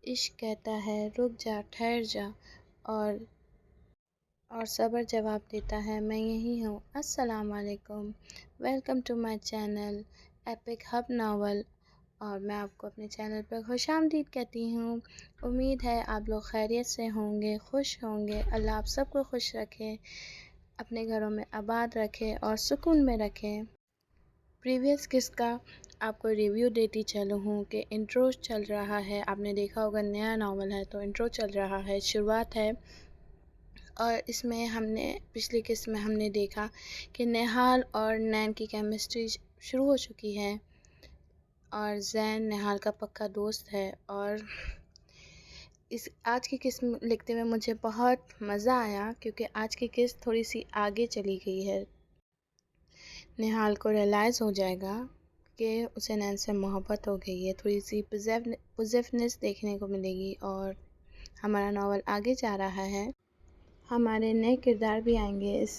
عشق کہتا ہے رک جا ٹھہر جا، اور صبر جواب دیتا ہے میں یہی ہوں۔ السلام علیکم، welcome to my channel Epic Hub novel, اور میں آپ کو اپنے چینل پر خوش آمدید کہتی ہوں۔ امید ہے آپ لوگ خیریت سے ہوں گے، خوش ہوں گے۔ اللہ آپ سب کو خوش رکھے، اپنے گھروں میں آباد رکھے اور سکون میں رکھے۔ پریویس قسط کا آپ کو ریویو دیتی چلوں ہوں کہ انٹرو چل رہا ہے، آپ نے دیکھا ہوگا نیا ناول ہے تو انٹرو چل رہا ہے، شروعات ہے۔ اور اس میں ہم نے پچھلی قسط میں ہم نے دیکھا کہ نہال اور نین کی کیمسٹری شروع ہو چکی ہے، اور زین نہال کا پکا دوست ہے۔ اور اس آج کی قسط لکھتے ہوئے مجھے بہت مزہ آیا، کیونکہ آج کی قسط تھوڑی سی آگے چلی گئی ہے۔ نہال کو ریئلائز ہو جائے گا کہ اسے نین سے محبت ہو گئی ہے، تھوڑی سی پوزیفنس دیکھنے کو ملے گی، اور ہمارا ناول آگے جا رہا ہے۔ ہمارے نئے کردار بھی آئیں گے اس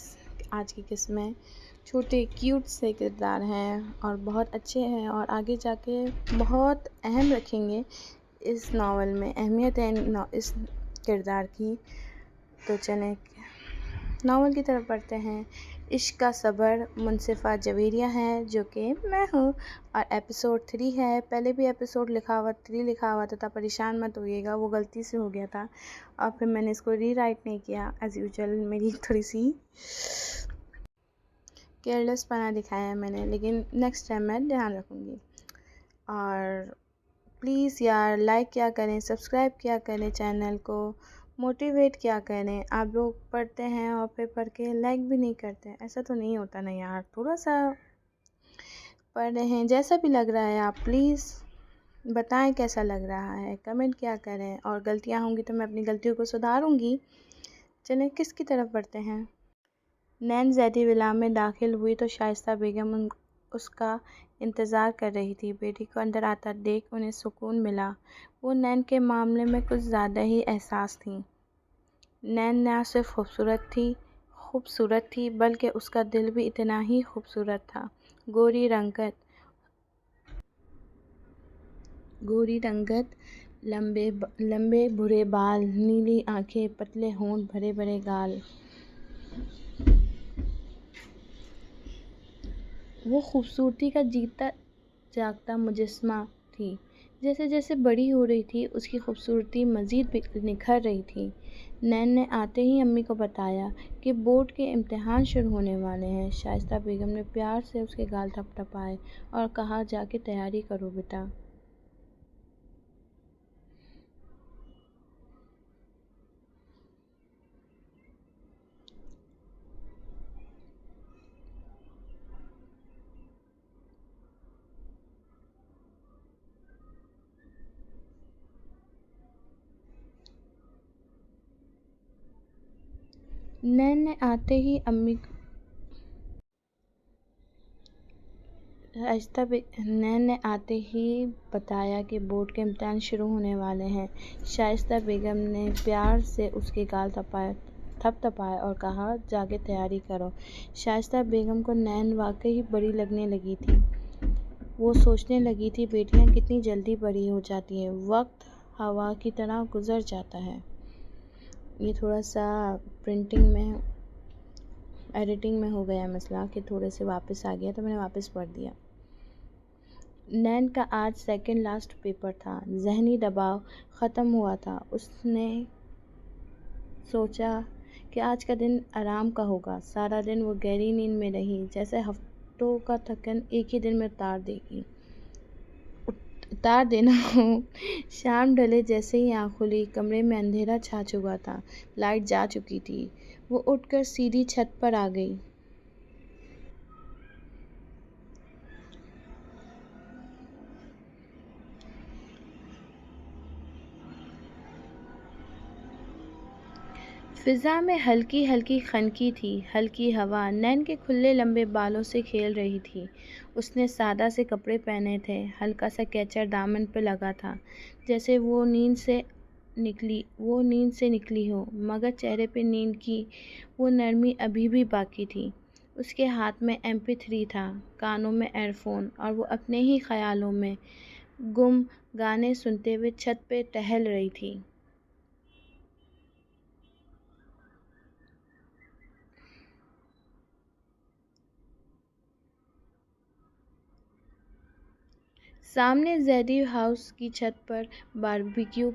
آج کی قسط میں، چھوٹے کیوٹ سے کردار ہیں اور بہت اچھے ہیں، اور آگے جا کے بہت اہم رکھیں گے اس ناول میں، اہمیت ہے اس کردار کی۔ تو چلیں ناول کی طرف بڑھتے ہیں۔ عشق کا صبر منصفہ جویریہ ہے، جو کہ میں ہوں، اور ایپیسوڈ 3 ہے۔ پہلے بھی ایپیسوڈ 3 لکھا ہوا تھا، پریشان مت ہوئیے گا، وہ غلطی سے ہو گیا تھا، اور پھر میں نے اس کو ری رائٹ نہیں کیا، ایز یوزول میری تھوڑی سی کیئرلیس پنا دکھایا ہے میں نے، لیکن نیکسٹ ٹائم میں دھیان رکھوں گی۔ اور پلیز یار لائک کیا کریں، سبسکرائب کیا کریں چینل کو، موٹیویٹ کیا کریں۔ آپ لوگ پڑھتے ہیں اور پھر پڑھ کے لائک بھی نہیں کرتے، ایسا تو نہیں ہوتا نا یار، تھوڑا سا پڑھ رہے ہیں جیسا بھی لگ رہا ہے، آپ پلیز بتائیں کیسا لگ رہا ہے، کمنٹ کیا کریں، اور غلطیاں ہوں گی تو میں اپنی غلطیوں کو سدھاروں گی۔ چلیں کس کی طرف بڑھتے ہیں۔ نین زیدی ولا میں داخل ہوئی تو شائستہ بیگم اس کا انتظار کر رہی تھی۔ بیٹی کو اندر آتا دیکھ انہیں سکون ملا۔ وہ نین کے معاملے میں کچھ زیادہ ہی حساس تھیں۔ نین نہ صرف خوبصورت تھی بلکہ اس کا دل بھی اتنا ہی خوبصورت تھا۔ گوری رنگت، لمبے بھورے بال، نیلی آنکھیں، پتلے ہونٹ، بڑے بڑے گال۔ وہ خوبصورتی کا جیتا جاگتا مجسمہ تھی۔ جیسے جیسے بڑی ہو رہی تھی اس کی خوبصورتی مزید نکھر رہی تھی۔ نین نے آتے ہی امی کو بتایا کہ بورڈ کے امتحان شروع ہونے والے ہیں۔ شائستہ بیگم نے پیار سے اس کے گال تھپتھپائے اور کہا جا کے تیاری کرو بیٹا۔ نین نے آتے ہی بتایا کہ بورڈ کے امتحان شروع ہونے والے ہیں۔ شائستہ بیگم نے پیار سے اس کے گال تھپتھپائے اور کہا جا کے تیاری کرو۔ شائستہ بیگم کو نین واقعی بڑی لگنے لگی تھی۔ وہ سوچنے لگی تھی بیٹیاں کتنی جلدی بڑی ہو جاتی ہیں، وقت ہوا کی طرح گزر جاتا ہے۔ یہ تھوڑا سا ایڈیٹنگ میں ہو گیا مسئلہ کہ تھوڑے سے واپس آ گیا تو میں نے واپس پڑھ دیا۔ نین کا آج سیکنڈ لاسٹ پیپر تھا، ذہنی دباؤ ختم ہوا تھا۔ اس نے سوچا کہ آج کا دن آرام کا ہوگا۔ سارا دن وہ گہری نیند میں رہی، جیسے ہفتوں کا تھکن ایک ہی دن میں اتار دینا ہو۔ شام ڈھلے جیسے ہی آنکھ کھلی، کمرے میں اندھیرا چھا چکا تھا، لائٹ جا چکی تھی۔ وہ اٹھ کر سیدھی چھت پر آ گئی۔ فضا میں ہلکی ہلکی خنکی تھی، ہلکی ہوا نین کے کھلے لمبے بالوں سے کھیل رہی تھی۔ اس نے سادہ سے کپڑے پہنے تھے، ہلکا سا کیچر دامن پہ لگا تھا، جیسے وہ نیند سے نکلی ہو، مگر چہرے پہ نیند کی وہ نرمی ابھی بھی باقی تھی۔ اس کے ہاتھ میں MP3 تھا، کانوں میں ایئر فون، اور وہ اپنے ہی خیالوں میں گم گانے سنتے ہوئے چھت پہ ٹہل رہی تھی۔ سامنے زیدی ہاؤس کی چھت پر باربیکیو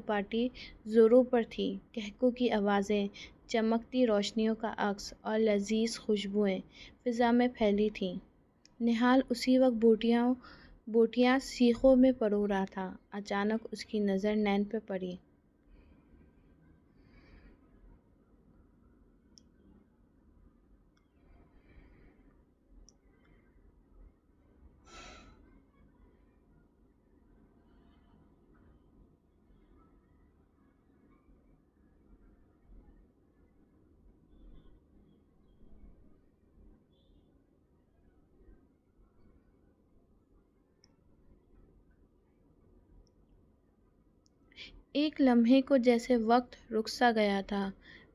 پارٹی زوروں پر تھی۔ قہقہ کی آوازیں، چمکتی روشنیوں کا عکس اور لذیذ خوشبوئیں فضا میں پھیلی تھیں۔ نہال اسی وقت بوٹیاں سیخوں میں پرو رہا تھا۔ اچانک اس کی نظر نین پہ پڑی۔ ایک لمحے کو جیسے وقت رک سا گیا تھا۔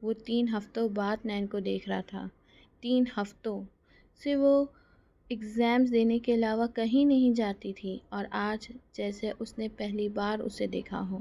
وہ 3 ہفتوں بعد نین کو دیکھ رہا تھا۔ 3 ہفتوں سے وہ ایگزامز دینے کے علاوہ کہیں نہیں جاتی تھی، اور آج جیسے اس نے پہلی بار اسے دیکھا ہو۔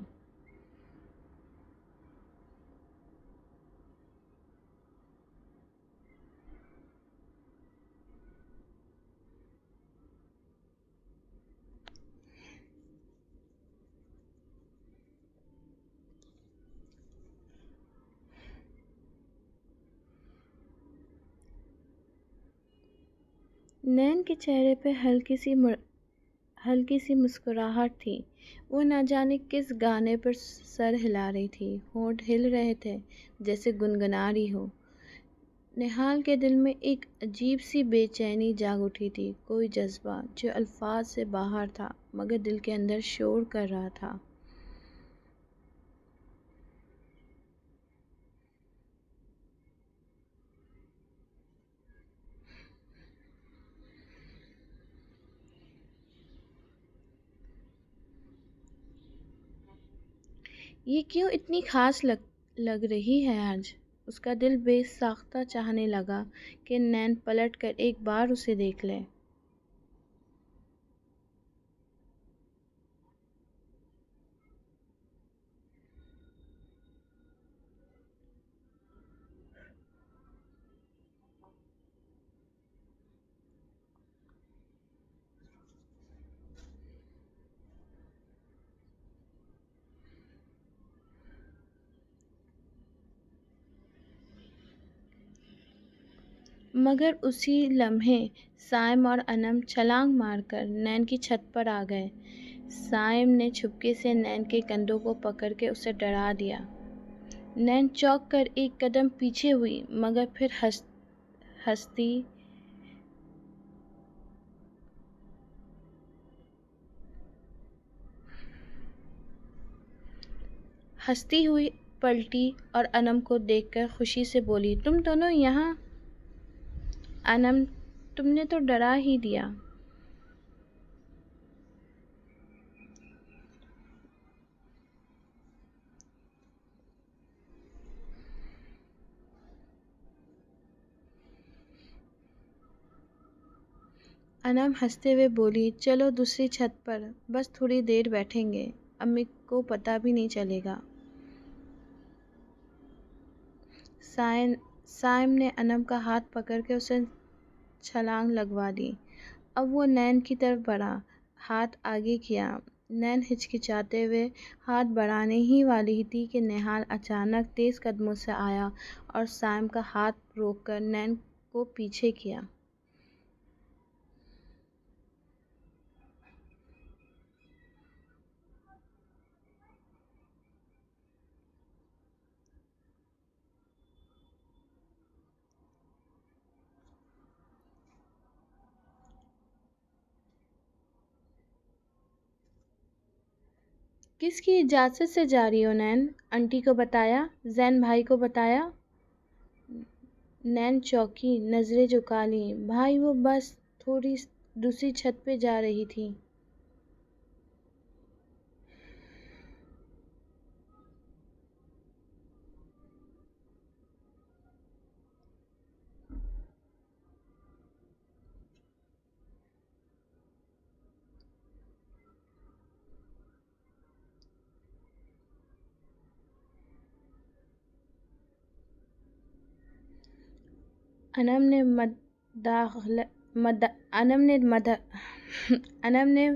نین کے چہرے پہ ہلکی سی مسکراہٹ تھی۔ وہ نہ جانے کس گانے پر سر ہلا رہی تھی۔ ہونٹ ہل رہے تھے جیسے گنگنا رہی ہو۔ نہال کے دل میں ایک عجیب سی بے چینی جاگ اٹھی تھی، کوئی جذبہ جو الفاظ سے باہر تھا مگر دل کے اندر شور کر رہا تھا۔ یہ کیوں اتنی خاص لگ رہی ہے آج؟ اس کا دل بے ساختہ چاہنے لگا کہ نین پلٹ کر ایک بار اسے دیکھ لے۔ مگر اسی لمحے سائم اور انم چھلانگ مار کر نین کی چھت پر آ گئے۔ سائم نے چھپکے سے نین کے کندھوں کو پکڑ کے اسے ڈرا دیا۔ نین چونک کر ایک قدم پیچھے ہوئی مگر پھر ہنستی ہوئی پلٹی اور انم کو دیکھ کر خوشی سے بولی، تم دونوں یہاں؟ انم، تم نے تو ڈرا ہی دیا۔ انم ہنستے ہوئے بولی، چلو دوسری چھت پر، بس تھوڑی دیر بیٹھیں گے، امی کو پتہ بھی نہیں چلے گا۔ سائم نے انم کا ہاتھ پکڑ کے اسے چھلانگ لگوا دی۔ اب وہ نین کی طرف بڑھا، ہاتھ آگے کیا۔ نین ہچکچاتے ہوئے ہاتھ بڑھانے ہی والی تھی کہ نہال اچانک تیز قدموں سے آیا اور سائم کا ہاتھ روک کر نین کو پیچھے کیا۔ کس کی اجازت سے جا رہی ہو نین؟ انٹی کو بتایا؟ زین بھائی کو بتایا؟ نین چونکی، نظریں جھکا لیں۔ بھائی، وہ بس تھوڑی دوسری چھت پہ جا رہی تھی۔ انم نے مداخل مد انم نے مد انم نے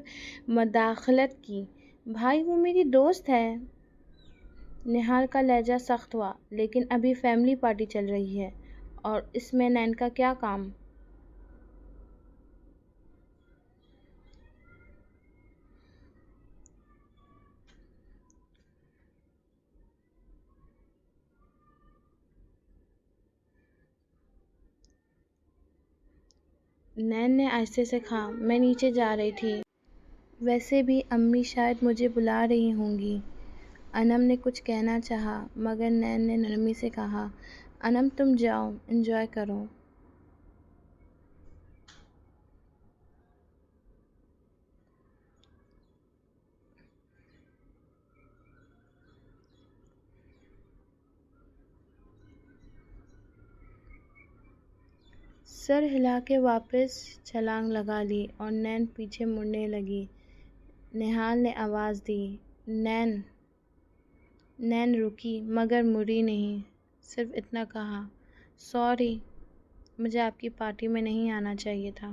مداخلت کی۔ بھائی وہ میری دوست ہے۔ نہال کا لہجہ سخت ہوا۔ لیکن ابھی فیملی پارٹی چل رہی ہے اور اس میں نین کا کیا کام؟ نین نے آہستہ سے کہا، میں نیچے جا رہی تھی۔ ویسے بھی امی شاید مجھے بلا رہی ہوں گی۔ انم نے کچھ کہنا چاہا مگر نین نے نرمی سے کہا، انم تم جاؤ، انجوائے کرو۔ سر ہلا کے واپس چھلانگ لگا لی اور نین پیچھے مڑنے لگی۔ نہال نے آواز دی، نین۔ نین رکی مگر مڑی نہیں، صرف اتنا کہا، سوری، مجھے آپ کی پارٹی میں نہیں آنا چاہیے تھا۔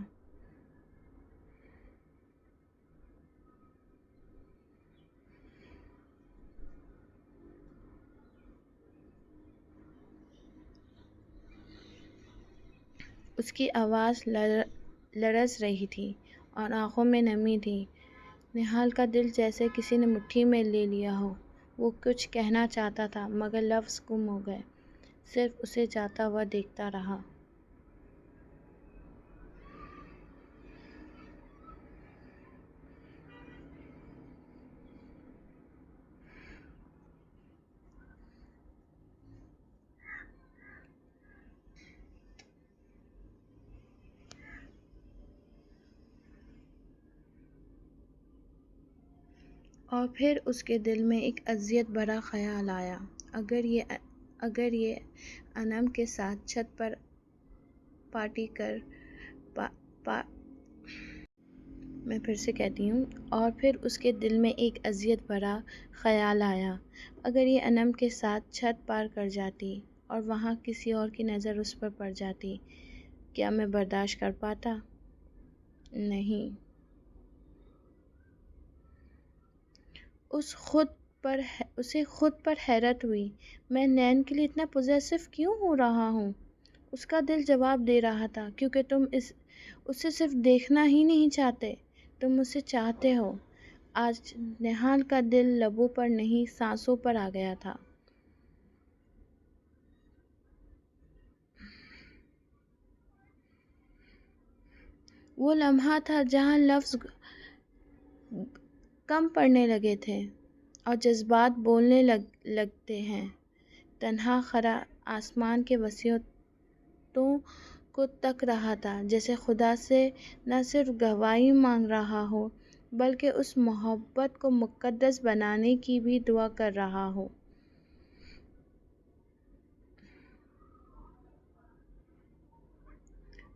اس کی آواز لرز رہی تھی اور آنکھوں میں نمی تھی۔ نہال کا دل جیسے کسی نے مٹھی میں لے لیا ہو۔ وہ کچھ کہنا چاہتا تھا مگر لفظ گم ہو گئے۔ صرف اسے جاتا ہوا دیکھتا رہا۔ اور پھر اس کے دل میں ایک اذیت بھرا خیال آیا، اگر یہ انم کے ساتھ چھت پر پارٹی کر میں پھر سے کہتی ہوں، اور پھر اس کے دل میں ایک اذیت بھرا خیال آیا، اگر یہ انم کے ساتھ چھت پار کر جاتی اور وہاں کسی اور کی نظر اس پر پڑ جاتی، کیا میں برداشت کر پاتا؟ نہیں۔ اسے خود پر حیرت ہوئی، میں نین کے لیے اتنا پوزیسو کیوں ہو رہا ہوں؟ اس کا دل جواب دے رہا تھا، کیونکہ تم اسے صرف دیکھنا ہی نہیں چاہتے، تم اسے چاہتے ہو۔ آج نہال کا دل لبوں پر نہیں سانسوں پر آ گیا تھا۔ وہ لمحہ تھا جہاں لفظ کم پڑنے لگے تھے اور جذبات بولنے لگتے ہیں۔ تنہا کھڑا آسمان کے وسعتوں کو تک رہا تھا، جیسے خدا سے نہ صرف گواہی مانگ رہا ہو بلکہ اس محبت کو مقدس بنانے کی بھی دعا کر رہا ہو۔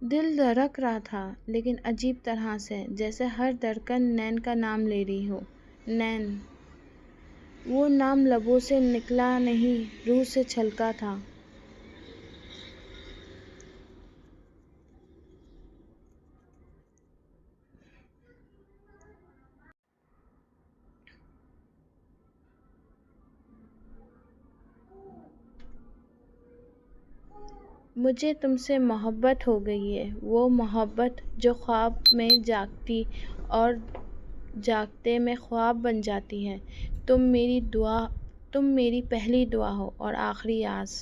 دل دھڑک رہا تھا، لیکن عجیب طرح سے، جیسے ہر دھڑکن نین کا نام لے رہی ہو۔ نین۔ وہ نام لبوں سے نکلا نہیں، روح سے چھلکا تھا۔ مجھے تم سے محبت ہو گئی ہے، وہ محبت جو خواب میں جاگتی اور جاگتے میں خواب بن جاتی ہے۔ تم میری پہلی دعا ہو اور آخری آس۔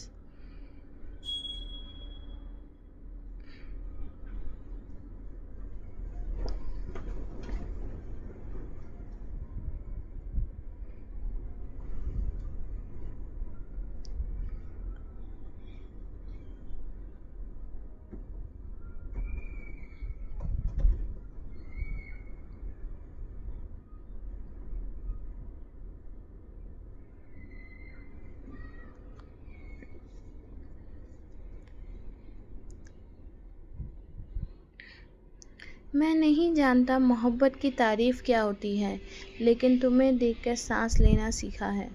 میں نہیں جانتا محبت کی تعریف کیا ہوتی ہے، لیکن تمہیں دیکھ کر سانس لینا سیکھا ہے۔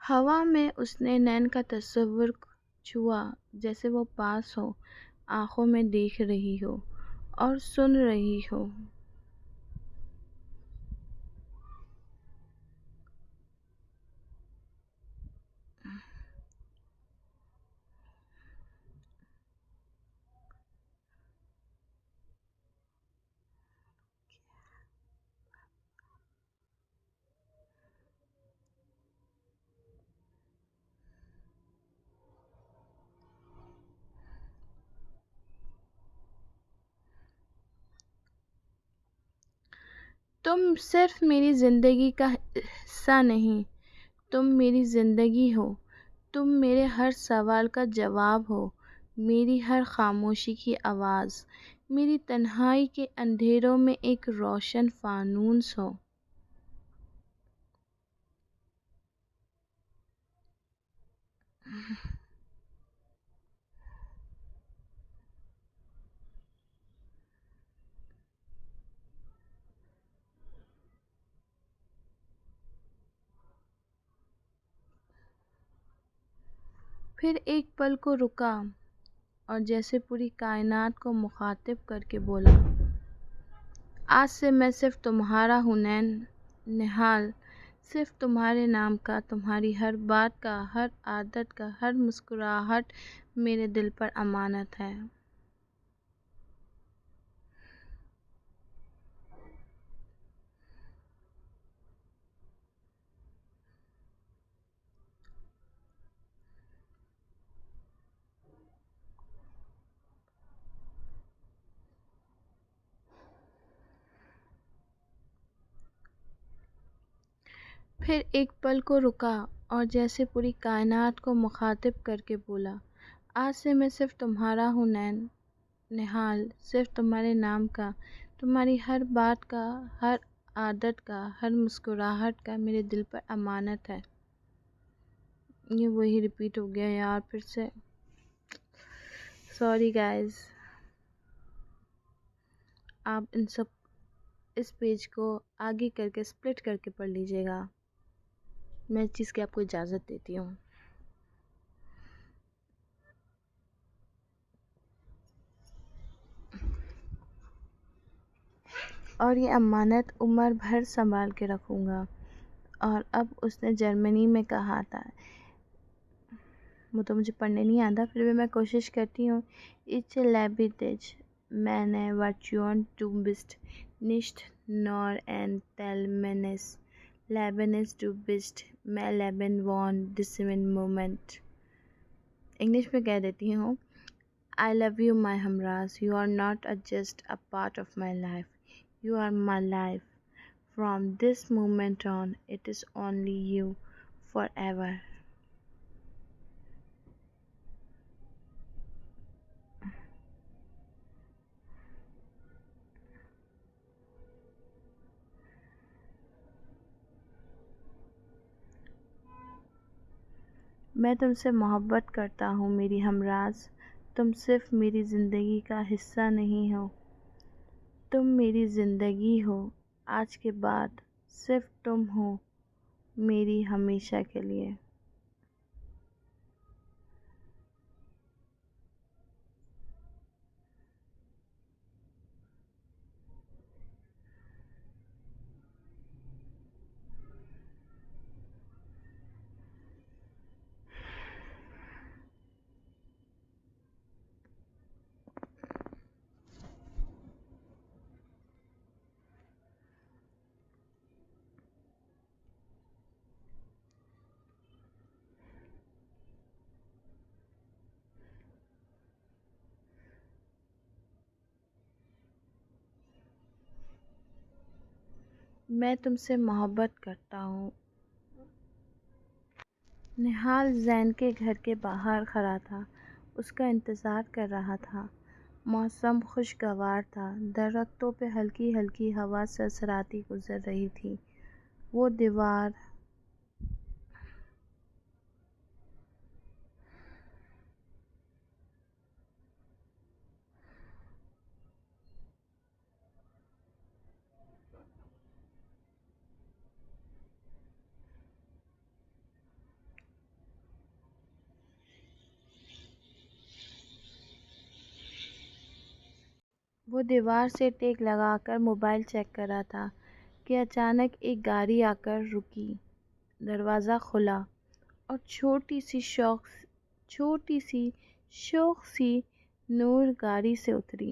ہوا میں اس نے نین کا تصور چھوا، جیسے وہ پاس ہو، آنکھوں میں دیکھ رہی ہو اور سن رہی ہو۔ تم صرف میری زندگی کا حصہ نہیں، تم میری زندگی ہو، تم میرے ہر سوال کا جواب ہو، میری ہر خاموشی کی آواز، میری تنہائی کے اندھیروں میں ایک روشن فانوس ہو۔ پھر ایک پل کو رکا اور جیسے پوری کائنات کو مخاطب کر کے بولا، آج سے میں صرف تمہارا ہوں نہال، صرف تمہارے نام کا، تمہاری ہر بات کا، ہر عادت کا، ہر مسکراہٹ میرے دل پر امانت ہے۔ پھر ایک پل کو رکا اور جیسے پوری کائنات کو مخاطب کر کے بولا، آج سے میں صرف تمہارا ہوں نہال، صرف تمہارے نام کا، تمہاری ہر بات کا، ہر عادت کا، ہر مسکراہٹ کا میرے دل پر امانت ہے۔ یہ وہی ریپیٹ ہو گیا یار پھر سے، سوری گائز۔ آپ اس پیج کو آگے کر کے سپلٹ کر کے پڑھ لیجئے گا، میں اس چیز کی آپ کو اجازت دیتی ہوں۔ اور یہ امانت عمر بھر سنبھال کے رکھوں گا۔ اور اب اس نے جرمنی میں کہا تھا، وہ تو مجھے پڑھنے نہیں آتا، پھر بھی میں کوشش کرتی ہوں۔ Ich liebe dich, meine Version, du bist nicht nur ein Teil meines Lebens, du bist mein Leben von diesem Moment۔ English میں کہہ دیتی ہوں، I love you my ہمراز، you are not just a part of my life, you are my life. From this moment on, it is only you forever۔ میں تم سے محبت کرتا ہوں میری ہمراز، تم صرف میری زندگی کا حصہ نہیں ہو، تم میری زندگی ہو، آج کے بعد صرف تم ہو میری ہمیشہ کے لیے۔ میں تم سے محبت کرتا ہوں۔ نہال زین کے گھر کے باہر کھڑا تھا، اس کا انتظار کر رہا تھا۔ موسم خوشگوار تھا، درختوں پہ ہلکی ہلکی ہوا سرسراتی گزر رہی تھی۔ وہ دیوار وہ دیوار سے ٹیک لگا کر موبائل چیک کر رہا تھا کہ اچانک ایک گاڑی آ کر رکی۔ دروازہ کھلا اور چھوٹی سی شوق سی نور گاڑی سے اتری۔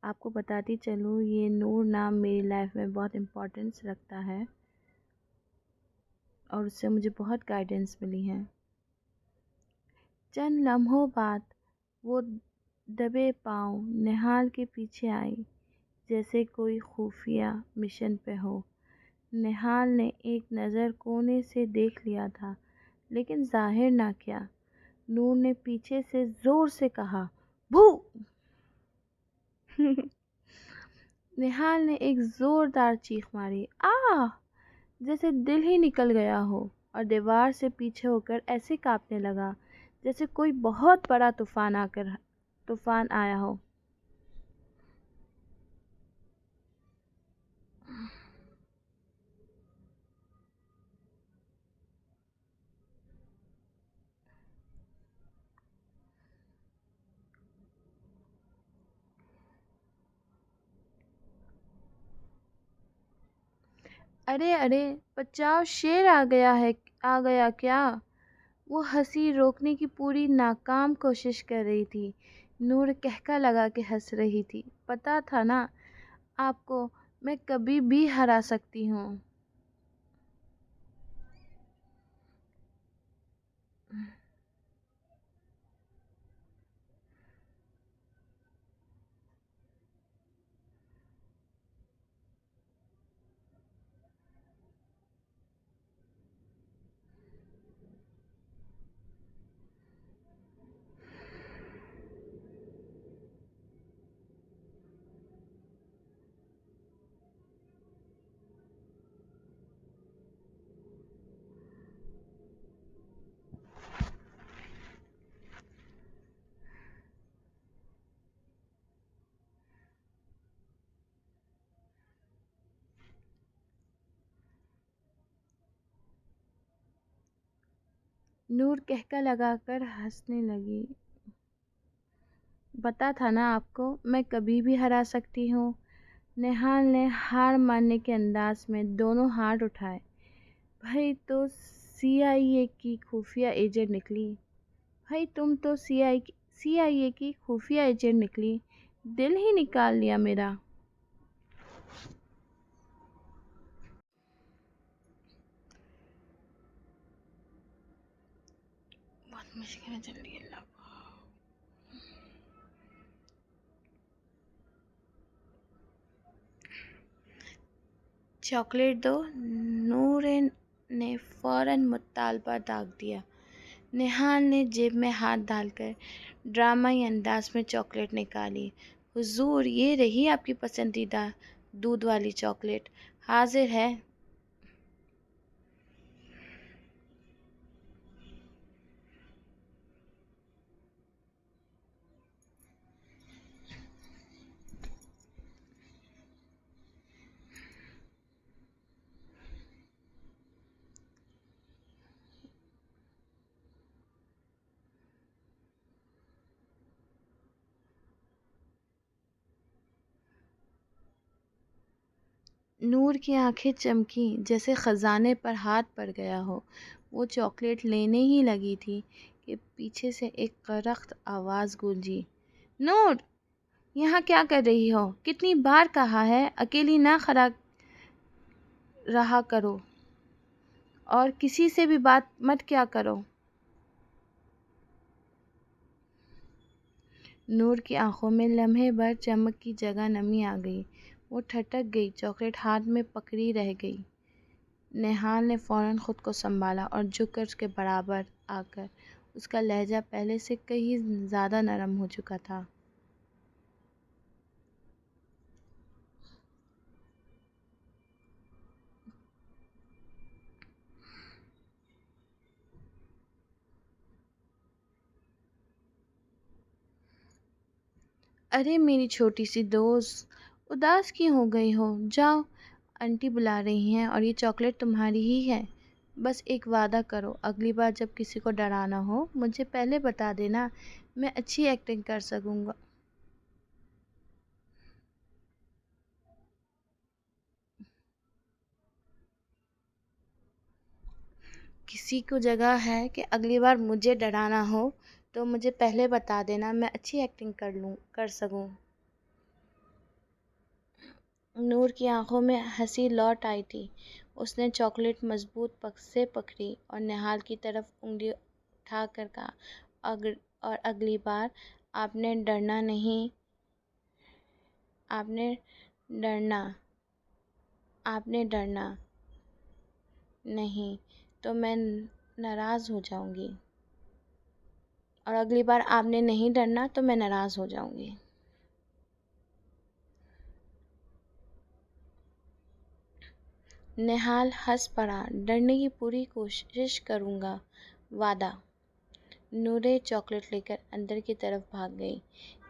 آپ کو بتاتی چلوں، یہ نور نام میری لائف میں بہت امپورٹنس رکھتا ہے اور اس سے مجھے بہت گائیڈنس ملی ہے۔ چند لمحوں بعد وہ دبے پاؤں نہال کے پیچھے آئی، جیسے کوئی خفیہ مشن پہ ہو۔ نہال نے ایک نظر کونے سے دیکھ لیا تھا لیکن ظاہر نہ کیا۔ نور نے پیچھے سے زور سے کہا، بھو! نہال نے ایک زوردار چیخ ماری، آہ! جیسے دل ہی نکل گیا ہو، اور دیوار سے پیچھے ہو کر ایسے کانپنے لگا جیسے کوئی بہت بڑا طوفان آیا ہو۔ ارے ارے بچاؤ، شیر آ گیا کیا؟ وہ ہنسی روکنے کی پوری ناکام کوشش کر رہی تھی۔ نور کہکا لگا کے ہنس رہی تھی، پتا تھا نا آپ کو، میں کبھی بھی ہرا سکتی ہوں۔ نور کہکا لگا کر ہنسنے لگی، پتا تھا نا آپ کو، میں کبھی بھی ہرا سکتی ہوں۔ نہال نے ہار ماننے کے انداز میں دونوں ہاتھ اٹھائے۔ بھائی تو CIA کی خفیہ ایجنٹ نکلی، CIA کی خفیہ ایجنٹ نکلی، دل ہی نکال لیا میرا۔ بہت مشکل چل رہی ہے اللہ۔ چاکلیٹ دو، نور نے فوراً مطالبہ داغ دیا۔ نہال نے جیب میں ہاتھ ڈال کر ڈرامائی انداز میں چاکلیٹ نکالی۔ حضور، یہ رہی آپ کی پسندیدہ دودھ والی چاکلیٹ، حاضر ہے۔ نور کی آنکھیں چمکیں جیسے خزانے پر ہاتھ پڑ گیا ہو۔ وہ چاکلیٹ لینے ہی لگی تھی کہ پیچھے سے ایک کرخت آواز گونجی، نور! یہاں کیا کر رہی ہو؟ کتنی بار کہا ہے اکیلی نہ کھڑا رہا کرو اور کسی سے بھی بات مت کیا کرو۔ نور کی آنکھوں میں لمحے بھر چمک کی جگہ نمی آ گئی۔ وہ ٹھٹک گئی، چاکلیٹ ہاتھ میں پکڑی رہ گئی۔ نہال نے فوراً خود کو سنبھالا اور جھک کر اس کے برابر آ کر، اس کا لہجہ پہلے سے کہیں زیادہ نرم ہو چکا تھا۔ ارے میری چھوٹی سی دوست، اداس کیوں ہو گئی ہو؟ جاؤ، آنٹی بلا رہی ہیں اور یہ چاکلیٹ تمہاری ہی ہے۔ بس ایک وعدہ کرو، اگلی بار جب کسی کو ڈرانا ہو مجھے پہلے بتا دینا، میں اچھی ایکٹنگ کر سکوں گا. کسی کو جگہ ہے کہ اگلی بار مجھے ڈرانا ہو تو مجھے پہلے بتا دینا، میں اچھی ایکٹنگ کر سکوں. نور کی آنکھوں میں ہنسی لوٹ آئی تھی. اس نے چاکلیٹ مضبوط سے پکڑی اور نہال کی طرف انگلی اٹھا کر کہا، اور اگلی بار آپ نے ڈرنا نہیں تو میں ناراض ہو جاؤں گی. اور اگلی بار آپ نے نہیں ڈرنا تو میں ناراض ہو جاؤں گی. نہال ہنس پڑا. ڈرنے کی پوری کوشش کروں گا، وعدہ. نورے چاکلیٹ لے کر اندر کی طرف بھاگ گئی.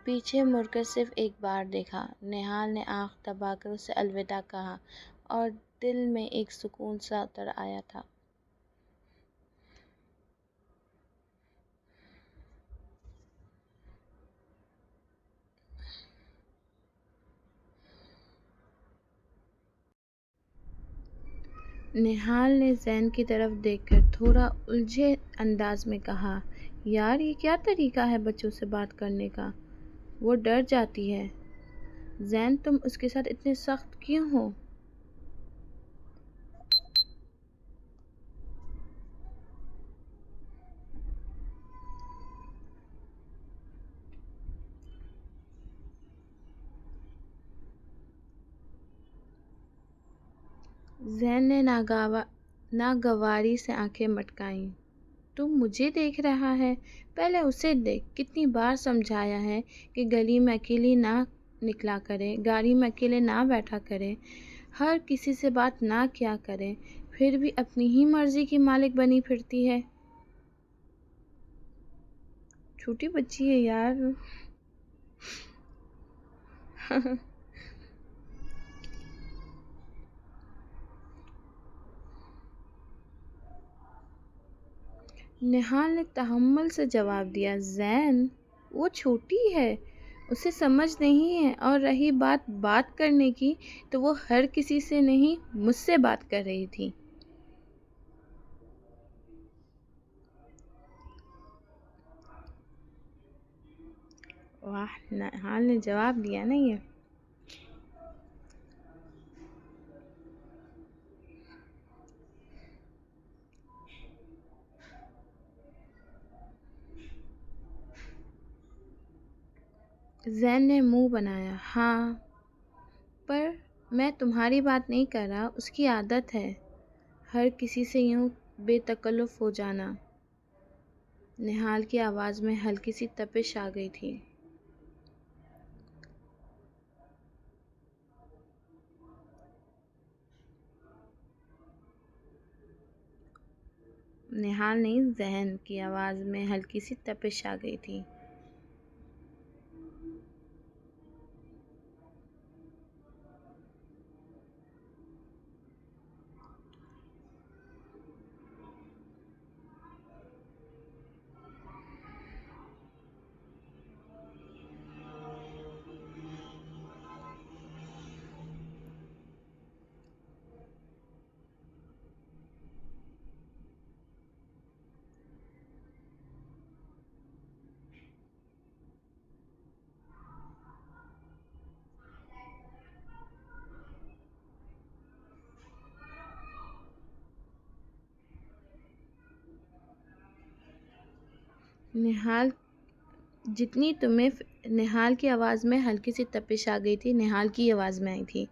پیچھے مڑ کر صرف ایک بار دیکھا. نہال نے آنکھ دبا کر اسے الوداع کہا اور دل میں ایک سکون سا اتر آیا تھا. نہال نے زین کی طرف دیکھ کر تھوڑا الجھے انداز میں کہا، یار یہ کیا طریقہ ہے بچوں سے بات کرنے کا؟ وہ ڈر جاتی ہے. زین تم اس کے ساتھ اتنے سخت کیوں ہو؟ زین نے ناگواری سے آنکھیں مٹکائیں. تو مجھے دیکھ رہا ہے؟ پہلے اسے دیکھ. کتنی بار سمجھایا ہے کہ گلی میں اکیلی نہ نکلا کرے، گاڑی میں اکیلے نہ بیٹھا کرے، ہر کسی سے بات نہ کیا کرے، پھر بھی اپنی ہی مرضی کی مالک بنی پھرتی ہے. چھوٹی بچی ہے یار. نہال نے تحمل سے جواب دیا، زین وہ چھوٹی ہے، اسے سمجھ نہیں ہے. اور رہی بات کرنے کی تو وہ ہر کسی سے نہیں، مجھ سے بات کر رہی تھی. واہ، نہال نے جواب دیا نا یہ. زین نے منہ بنایا. ہاں، پر میں تمہاری بات نہیں کر رہا. اس کی عادت ہے ہر کسی سے یوں بے تکلف ہو جانا. نہال کی آواز میں ہلکی سی تپش آ گئی تھی. نہال نہیں، زین کی آواز میں ہلکی سی تپش آ گئی تھی. نہال کی آواز میں ہلکی سی تپش آ گئی تھی. نہال کی آواز میں آئی تھی.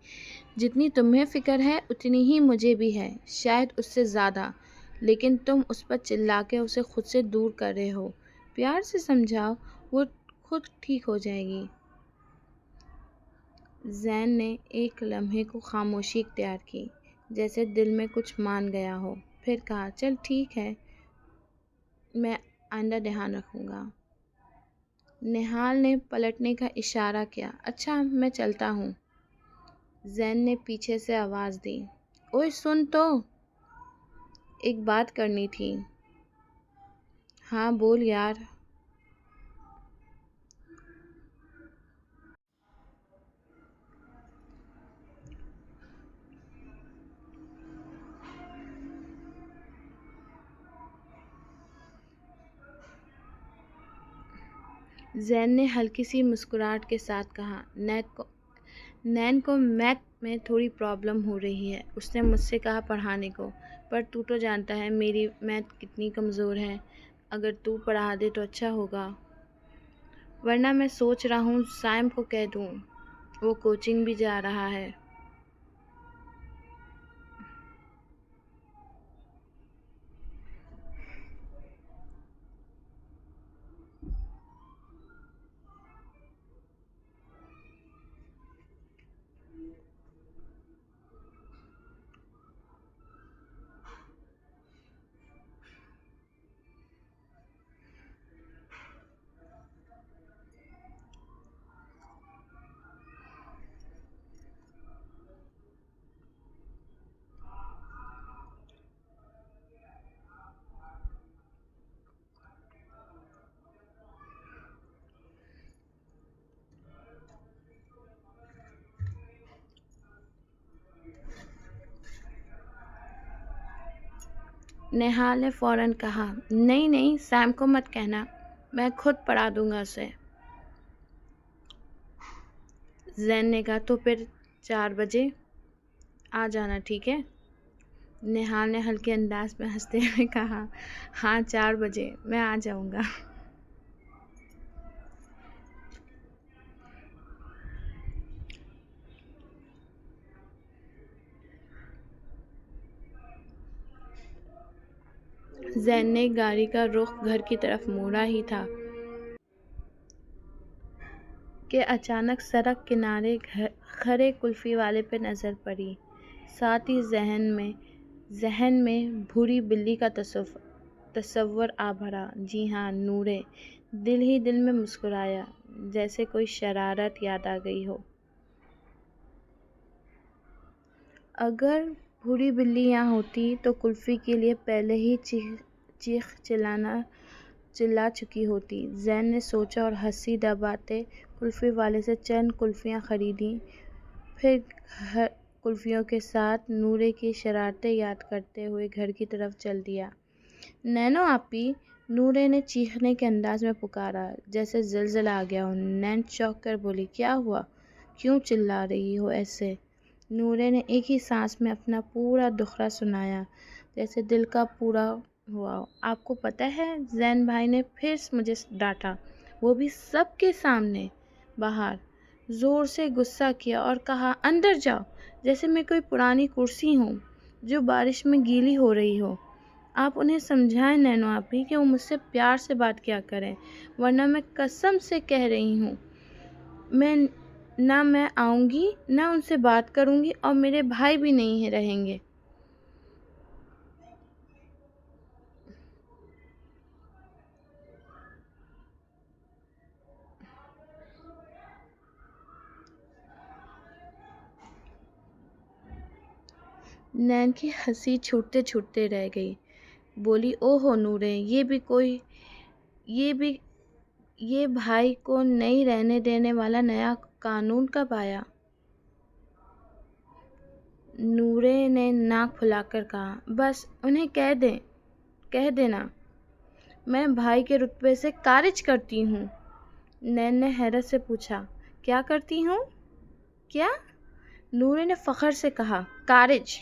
جتنی تمہیں فکر ہے اتنی ہی مجھے بھی ہے، شاید اس سے زیادہ. لیکن تم اس پر چلا کے اسے خود سے دور کر رہے ہو. پیار سے سمجھاؤ، وہ خود ٹھیک ہو جائے گی. زین نے ایک لمحے کو خاموشی اختیار کی، جیسے دل میں کچھ مان گیا ہو. پھر کہا، چل ٹھیک ہے، میں آئندہ دھیان رکھوں گا. نہال نے پلٹنے کا اشارہ کیا. اچھا، میں چلتا ہوں. زین نے پیچھے سے آواز دی. اوئے سن تو، ایک بات کرنی تھی. ہاں بول یار. زین نے ہلکی سی مسکراہٹ کے ساتھ کہا، نین کو میتھ میں تھوڑی پرابلم ہو رہی ہے، اس نے مجھ سے کہا پڑھانے کو، پر تو جانتا ہے میری میتھ کتنی کمزور ہے، اگر تو پڑھا دے تو اچھا ہوگا، ورنہ میں سوچ رہا ہوں سائم کو کہہ دوں، وہ کوچنگ بھی جا رہا ہے۔ نہال نے فوراً کہا، نہیں سائم کو مت کہنا، میں خود پڑھا دوں گا اسے۔ زین نے کہا، تو پھر 4 بجے آ جانا، ٹھیک ہے؟ نہال نے ہلکے انداز میں ہنستے ہوئے کہا، ہاں 4 بجے میں آ جاؤں گا۔ زین نے گاڑی کا رخ گھر کی طرف موڑا ہی تھا کہ اچانک سڑک کنارے کھڑے کلفی والے پہ نظر پڑی، ساتھ ہی ذہن میں بھوری بلی کا تصور آ بھرا۔ جی ہاں، نورے دل ہی دل میں مسکرایا، جیسے کوئی شرارت یاد آ گئی ہو۔ اگر بھوری بلی یہاں ہوتی تو کلفی کے لیے پہلے ہی چیخ چلا چکی ہوتی، زین نے سوچا اور ہنسی دباتے کلفی والے سے چند کلفیاں خریدیں، پھر کلفیوں کے ساتھ نورے کی شرارتیں یاد کرتے ہوئے گھر کی طرف چل دیا۔ نینو آپی، نورے نے چیخنے کے انداز میں پکارا جیسے زلزلہ آ گیا ہو۔ نین چونک کر بولی، کیا ہوا؟ کیوں چلا رہی ہو ایسے؟ نورے نے ایک ہی سانس میں اپنا پورا دکھڑا سنایا، جیسے دل کا پورا ہوا ہو۔ آپ کو پتہ ہے زین بھائی نے پھر مجھے ڈانٹا، وہ بھی سب کے سامنے، باہر، زور سے غصہ کیا اور کہا، اندر جاؤ، جیسے میں کوئی پرانی کرسی ہوں جو بارش میں گیلی ہو رہی ہو۔ آپ انہیں سمجھائیں نینو آپی کہ وہ مجھ سے پیار سے بات کیا کریں، ورنہ میں قسم سے کہہ رہی ہوں میں آؤں گی نہ ان سے بات کروں گی، اور میرے بھائی بھی نہیں رہیں گے۔ نین کی ہنسی چھوٹتے رہ گئی، بولی، او ہو نورے، یہ بھائی کو نہیں رہنے دینے والا نیا قانون کب آیا؟ نورے نے ناک پھلا کر کہا، بس انہیں کہہ دینا میں بھائی کے رتبے سے خارج کرتی ہوں۔ نین نے حیرت سے پوچھا، کیا کرتی ہوں؟ کیا؟ نورے نے فخر سے کہا، خارج۔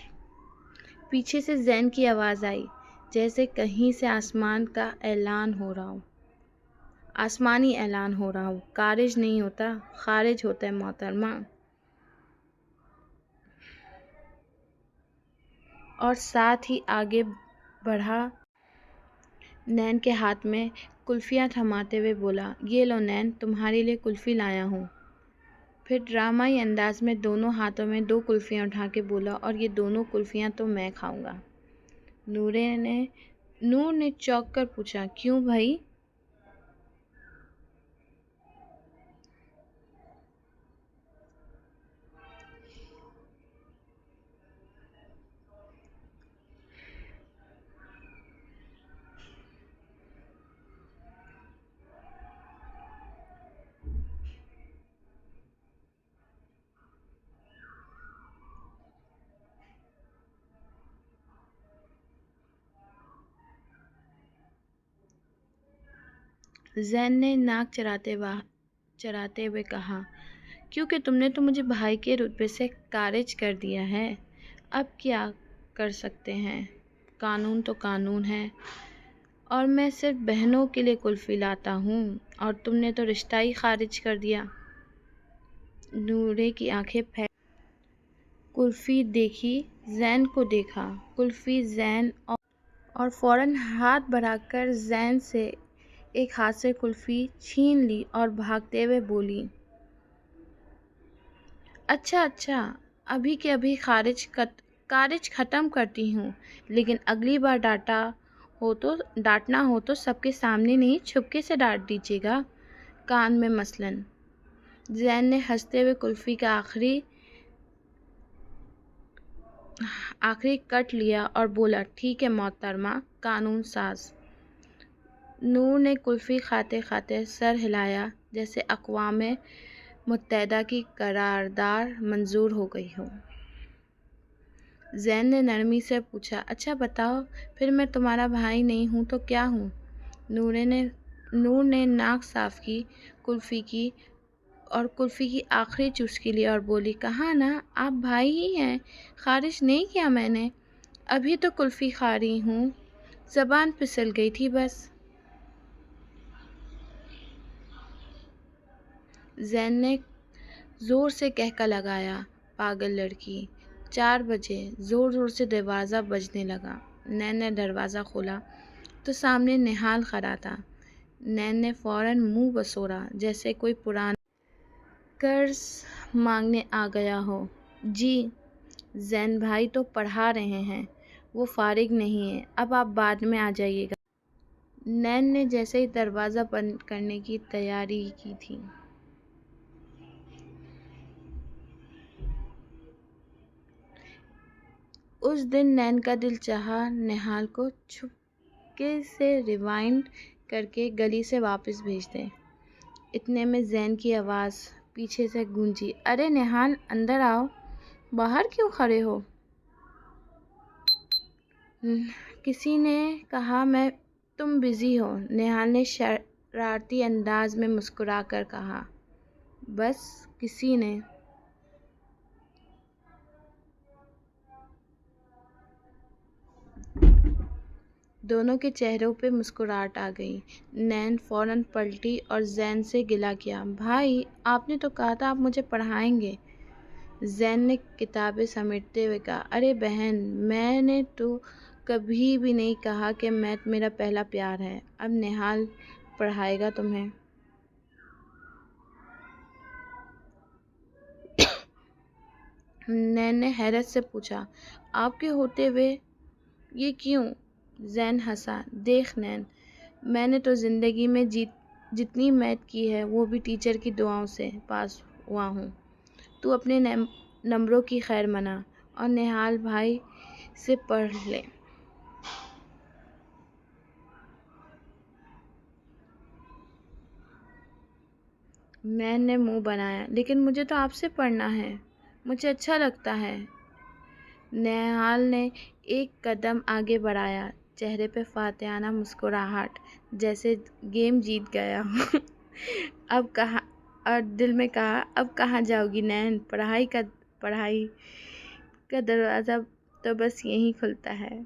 پیچھے سے زین کی آواز آئی، جیسے کہیں سے آسمانی اعلان ہو رہا ہو، خارج نہیں ہوتا، خارج ہوتا ہے محترمہ۔ اور ساتھ ہی آگے بڑھا، نین کے ہاتھ میں کلفیاں تھماتے ہوئے بولا، یہ لو نین، تمہارے لیے کلفی لایا ہوں۔ پھر ڈرامائی انداز میں دونوں ہاتھوں میں 2 کلفیاں اٹھا کے بولا، اور یہ دونوں کلفیاں تو میں کھاؤں گا۔ نور نے چونک کر پوچھا، کیوں بھائی؟ زین نے ناک چراتے ہوئے کہا، کیونکہ تم نے تو مجھے بھائی کے رتبے سے خارج کر دیا ہے، اب کیا کر سکتے ہیں؟ قانون تو قانون ہے، اور میں صرف بہنوں کے لیے کلفی لاتا ہوں، اور تم نے تو رشتہ ہی خارج کر دیا۔ نورے کی آنکھیں پھیل کلفی دیکھی، زین کو دیکھا، کلفی زین اور فوراً ہاتھ بڑھا کر زین سے ایک ہاتھ سے کلفی چھین لی اور بھاگتے ہوئے بولی، اچھا، ابھی کے ابھی خارج ختم کرتی ہوں، لیکن اگلی بار ڈانٹنا ہو تو سب کے سامنے نہیں، چھپکے سے ڈانٹ دیجیے گا، کان میں مثلاً۔ زین نے ہنستے ہوئے کلفی کا آخری کٹ لیا اور بولا، ٹھیک ہے محترمہ قانون ساز۔ نور نے کلفی کھاتے کھاتے سر ہلایا جیسے اقوام متحدہ کی قرارداد منظور ہو گئی ہو۔ زین نے نرمی سے پوچھا، اچھا بتاؤ، پھر میں تمہارا بھائی نہیں ہوں تو کیا ہوں؟ نور نے ناک صاف کی، کلفی کی آخری چسکی لی اور بولی، کہا نا آپ بھائی ہی ہیں، خارج نہیں کیا میں نے، ابھی تو کلفی کھا رہی ہوں، زبان پھسل گئی تھی بس۔ زین نے زور سے کہکا لگایا، پاگل لڑکی۔ 4 بجے زور سے دروازہ بجنے لگا۔ نین نے دروازہ کھولا تو سامنے نہال کھڑا تھا۔ نین نے فوراً منہ بسورا جیسے کوئی پرانا قرض مانگنے آ گیا ہو۔ جی، زین بھائی تو پڑھا رہے ہیں، وہ فارغ نہیں ہیں، اب آپ بعد میں آ جائیے گا۔ نین نے جیسے ہی دروازہ بند کرنے کی تیاری کی تھی۔ اس دن نین کا دل چاہا نہال کو چھپکے سے ریوائنڈ کر کے گلی سے واپس بھیج دے۔ اتنے میں زین کی آواز پیچھے سے گونجی، ارے نہال اندر آؤ، باہر کیوں کھڑے ہو؟ کسی نے کہا تم بزی ہو، نہال نے شرارتی انداز میں مسکرا کر کہا، بس کسی نے۔ دونوں کے چہروں پہ مسکراہٹ آ گئی۔ نین فوراً پلٹی اور زین سے گلہ کیا، بھائی آپ نے تو کہا تھا آپ مجھے پڑھائیں گے۔ زین نے کتابیں سمیٹتے ہوئے کہا، ارے بہن، میں نے تو کبھی بھی نہیں کہا کہ میتھ میرا پہلا پیار ہے، اب نہال پڑھائے گا تمہیں۔ نین نے حیرت سے پوچھا، آپ کے ہوتے ہوئے یہ کیوں؟ زین ہنسا، دیکھ نین، میں نے تو زندگی میں جتنی میتھ کی ہے وہ بھی ٹیچر کی دعاؤں سے پاس ہوا ہوں، تو اپنے نمبروں کی خیر منا اور نہال بھائی سے پڑھ لے۔ نین نے منہ بنایا، لیکن مجھے تو آپ سے پڑھنا ہے، مجھے اچھا لگتا ہے۔ نہال نے ایک قدم آگے بڑھایا، چہرے پہ فاتحانہ مسکراہٹ، جیسے گیم جیت گیا ہو۔ اور دل میں کہا، اب کہاں جاؤ گی نین، پڑھائی کا دروازہ تو بس یہیں کھلتا ہے۔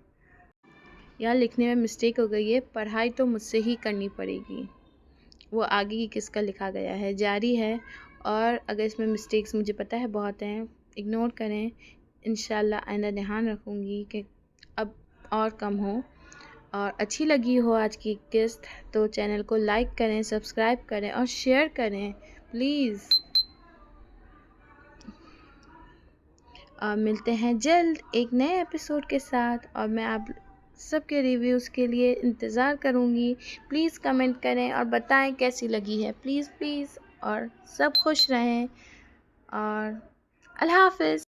یہاں لکھنے میں مسٹیک ہو گئی ہے، پڑھائی تو مجھ سے ہی کرنی پڑے گی۔ وہ آگے کی کس کا لکھا گیا ہے جاری ہے، اور اگر اس میں مسٹیکس مجھے پتہ ہے بہت ہیں، اگنور کریں، انشاءاللہ آئندہ دھیان رکھوں گی کہ اب اور کم ہو۔ اور اچھی لگی ہو آج کی قسط تو چینل کو لائک کریں، سبسکرائب کریں اور شیئر کریں پلیز۔ اور ملتے ہیں جلد ایک نئے ایپیسوڈ کے ساتھ، اور میں آپ سب کے ریویوز کے لیے انتظار کروں گی۔ پلیز کمنٹ کریں اور بتائیں کیسی لگی ہے، پلیز، اور سب خوش رہیں، اور اللہ حافظ۔